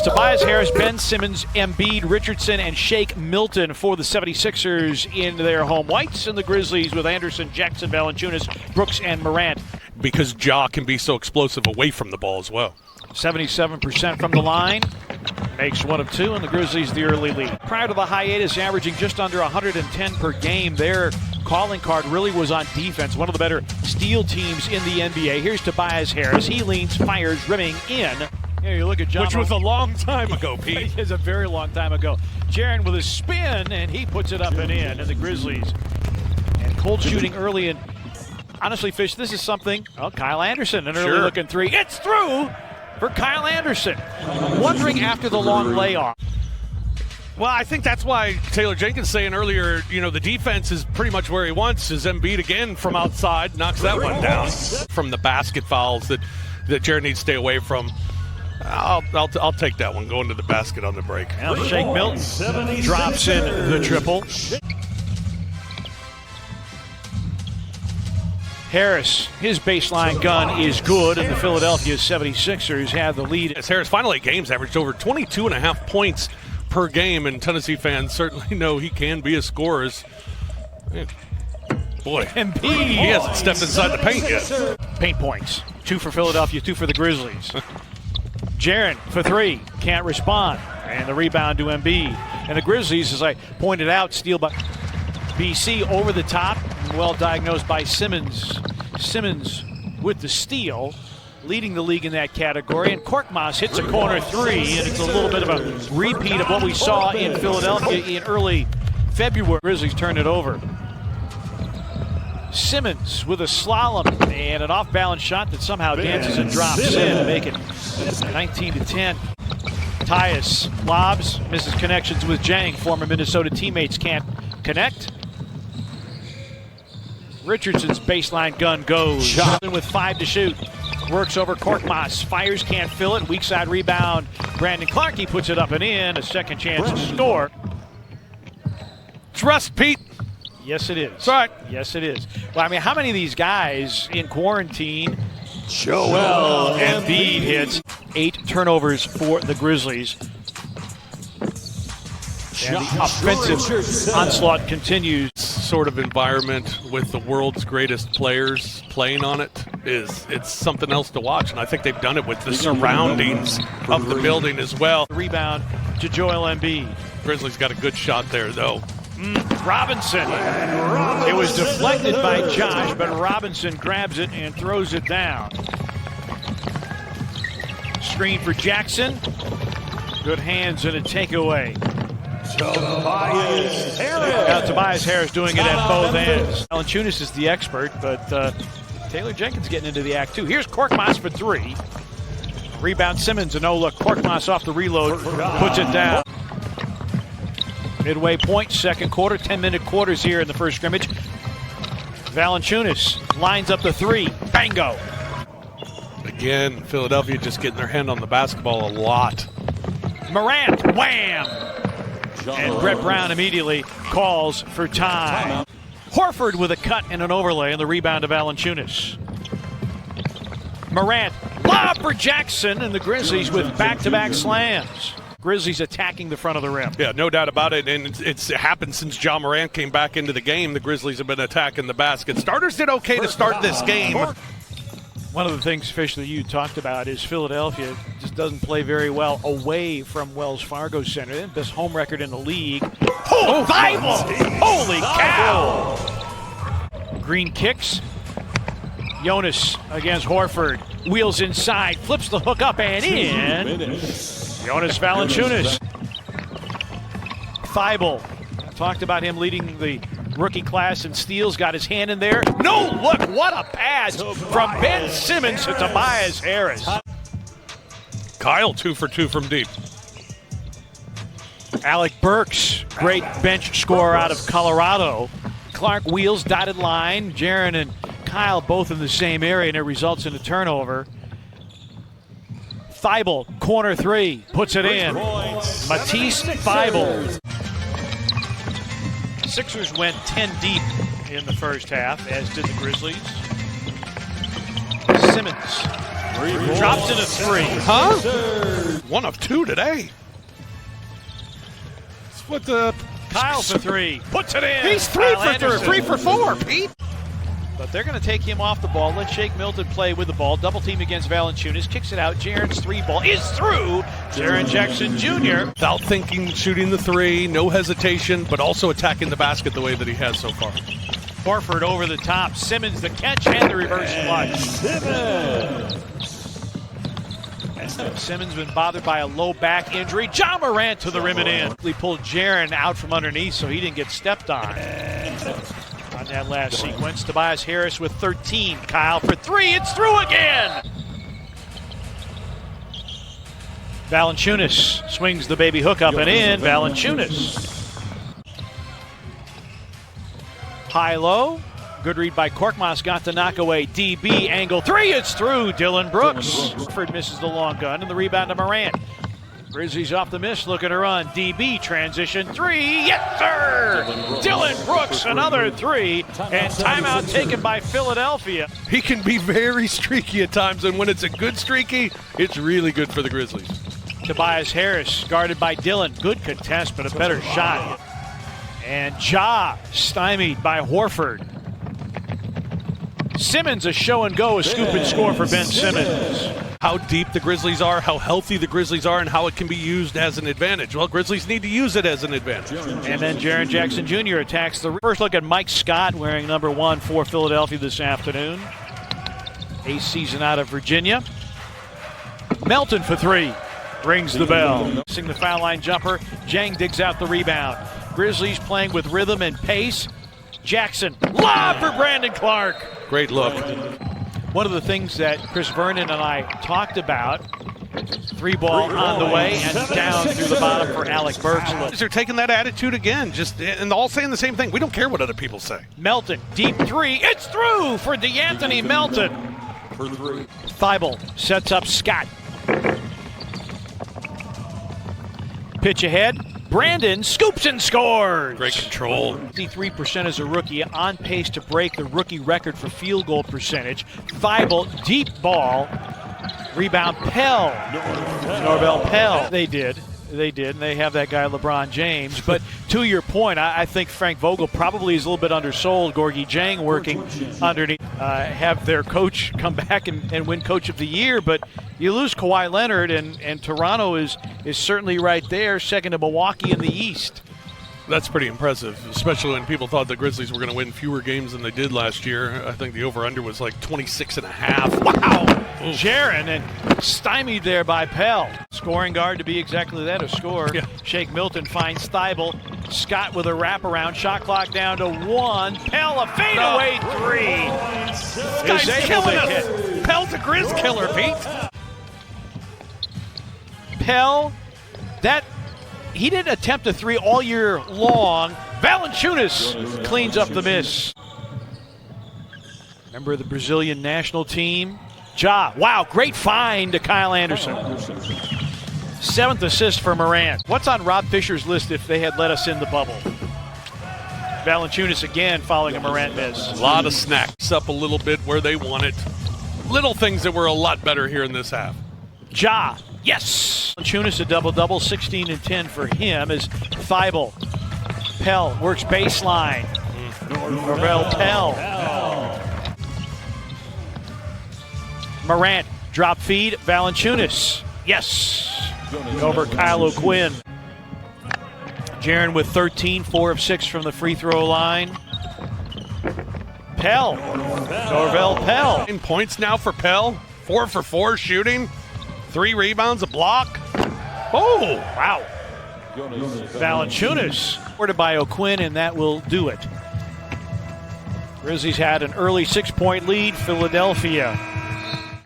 Tobias Harris, Ben Simmons, Embiid, Richardson, and Shake Milton for the 76ers in their home whites, and the Grizzlies with Anderson, Jackson, Valanciunas, Brooks, and Morant. Because Ja can be so explosive away from the ball as well. 77% from the line. Makes one of two, and the Grizzlies the early lead. Prior to the hiatus, averaging just under 110 per game. Their calling card really was on defense. One of the better steal teams in the NBA. Here's Tobias Harris. He leans, fires, rimming in. Here you look at John. Which was a long time ago, Pete. It is a very long time ago. Jaren with a spin, and he puts it up and in. And the Grizzlies. And cold shooting early. And honestly, Fish, this is something. Oh, Kyle Anderson, an early looking three. It's through for Kyle Anderson. Wondering after the long layoff. Well, I think that's why Taylor Jenkins saying earlier, you know, the defense is pretty much where he wants. Is Embiid again from outside, knocks that one down. From the basket fouls that Jared needs to stay away from. I'll take that one, going to the basket on the break. Now Shake Milton drops in the triple. Harris, his baseline gun is good, and the Philadelphia 76ers have the lead. As Harris finally games averaged over 22.5 points per game, and Tennessee fans certainly know he can be a scorer. Boy, Embiid, he hasn't stepped inside the paint yet. Paint points, 2 for Philadelphia, 2 for the Grizzlies. Jaren for 3, can't respond, and the rebound to Embiid. And the Grizzlies, as I pointed out, steal by BC over the top, well diagnosed by Simmons. Simmons with the steal, leading the league in that category. And Korkmaz hits a corner 3, and it's a little bit of a repeat of what we saw in Philadelphia in early February. Grizzlies turn it over. Simmons with a slalom and an off-balance shot that somehow dances and drops in to make it 19-10. Tyus lobs, misses connections with Jang. Former Minnesota teammates can't connect. Richardson's baseline gun goes. With 5 to shoot. Works over Korkmaz. Fires, can't fill it. Weak side rebound. Brandon Clark, he puts it up and in. A second chance to score. It's rust, Pete. Yes, it is. That's right. Yes, it is. Well, I mean, how many of these guys in quarantine? Joel Embiid hits. 8 turnovers for the Grizzlies. And the offensive onslaught continues. Sort of environment with the world's greatest players playing on it it's something else to watch, and I think they've done it with the surroundings of the building as well. Rebound to Joel Embiid. Grizzlies got a good shot there, though. Robinson. It was deflected by Josh, but Robinson grabs it and throws it down. Screen for Jackson. Good hands and a takeaway. Tobias Harris. Now Tobias Harris doing it at both ends. Valanciunas is the expert, but Taylor Jenkins getting into the act too. Here's Korkmaz for 3. Rebound Simmons, a no-look. Korkmaz off the reload, puts it down. Midway point, second quarter, 10-minute quarters here in the first scrimmage. Valanciunas lines up the 3. Bango. Again, Philadelphia just getting their hand on the basketball a lot. Morant, wham! And Brett Brown immediately calls for time. Horford with a cut and an overlay, and the rebound to Valanciunas. Morant, lob for Jackson, and the Grizzlies with back-to-back slams. Grizzlies attacking the front of the rim. Yeah, no doubt about it, and it's happened since Ja Morant came back into the game. The Grizzlies have been attacking the basket. Starters did okay to start this game. One of the things, Fish, that you talked about is Philadelphia just doesn't play very well away from Wells Fargo Center. They have the best home record in the league. Oh, Bible! Holy cow! Green kicks. Jonas against Horford. Wheels inside, flips the hook up and in. Jonas Valanciunas. Thibault. Talked about him leading the rookie class in steals, got his hand in there. No look, what a pass from Ben Simmons to Tobias Harris. Kyle 2 for 2 from deep. Alec Burks, great bench scorer out of Colorado. Clark wheels, dotted line. Jaren and Kyle both in the same area, and it results in a turnover. Thibault, corner 3, puts it in. Matisse Thibault. Sixers went 10 deep in the first half, as did the Grizzlies. Simmons Drops in a three. Huh? 1 of 2 today. That's what the Kyle for three. Puts it in. He's 3 Kyle for Anderson. 3 for 4, Pete. But they're going to take him off the ball. Let Shake Milton play with the ball. Double team against Valanciunas. Kicks it out. Jaren's 3 ball is through. Jaren Jackson Jr. Without thinking, shooting the 3, no hesitation, but also attacking the basket the way that he has so far. Horford over the top. Simmons the catch and the reverse clutch. Simmons been bothered by a low back injury. Ja Morant to the rim and in. He pulled Jaren out from underneath so he didn't get stepped on. On that last sequence, Tobias Harris with 13. Kyle for 3. It's through again. Valanciunas swings the baby hook up and in. Valanciunas. High-low. Good read by Korkmaz. Got the knockaway. DB angle 3. It's through. Dylan Brooks. Ford misses the long gun and the rebound to Morant. Grizzlies off the miss, looking to run. DB transition 3. Yes, sir! Dylan Brooks, another 3. And timeout taken by Philadelphia. He can be very streaky at times, and when it's a good streaky, it's really good for the Grizzlies. Tobias Harris guarded by Dylan. Good contest, but a better shot. And Ja stymied by Horford. Simmons a show and go, a scoop and score for Ben Simmons. How deep the Grizzlies are, how healthy the Grizzlies are, and how it can be used as an advantage. Well, Grizzlies need to use it as an advantage. And then Jaren Jackson Jr. attacks the first look at Mike Scott wearing number 1 for Philadelphia this afternoon. Ace season out of Virginia. Melton for 3. Rings the bell. Missing the foul line jumper. Jang digs out the rebound. Grizzlies playing with rhythm and pace. Jackson, lob for Brandon Clark. Great look. One of the things that Chris Vernon and I talked about, 3 ball on the way and down through the bottom for Alec Burks. They're taking that attitude again, and all saying the same thing. We don't care what other people say. Melton, deep 3, it's through for DeAnthony Melton. Thibault sets up Scott. Pitch ahead. Brandon scoops and scores. Great control. 53% as a rookie, on pace to break the rookie record for field goal percentage. Thibault, deep ball. Rebound, Pell. Norvell Pell. They did, and they have that guy LeBron James. But to your point, I think Frank Vogel probably is a little bit undersold. Gorgie Jang working underneath. Have their coach come back and win Coach of the Year, but you lose Kawhi Leonard, and Toronto is certainly right there, second to Milwaukee in the East. That's pretty impressive, especially when people thought the Grizzlies were going to win fewer games than they did last year. I think the over-under was like 26.5. Wow! Jaren, and stymied there by Pell. Scoring guard to be exactly that, a scorer. Yeah. Shake Milton finds Thibault. Scott with a wraparound. Shot clock down to 1. Pell, a fadeaway 3. This guy's killing us. Pell's a Grizz killer, Pete. Pell, he didn't attempt a 3 all year long. Valanciunas cleans up the miss. Member of the Brazilian national team. Ja, wow, great find to Kyle Anderson. 7th assist for Morant. What's on Rob Fisher's list if they had let us in the bubble? Valanciunas again following a Morant miss. A lot of snacks up a little bit where they want it. Little things that were a lot better here in this half. Ja, yes! Valanciunas a double-double, 16 and 10 for him as Thibault. Pell works baseline. Norvell Pell. Morant, drop feed, Valanciunas. Yes! Over Kyle O'Quinn. Jaren with 13, 4 of 6 from the free throw line. Pell. Norvell Pell. 9 points now for Pell. 4 for 4 shooting. 3 rebounds, a block. Oh, wow. Valanciunas. Ordered by O'Quinn, and that will do it. Grizzlies had an early 6-point lead. Philadelphia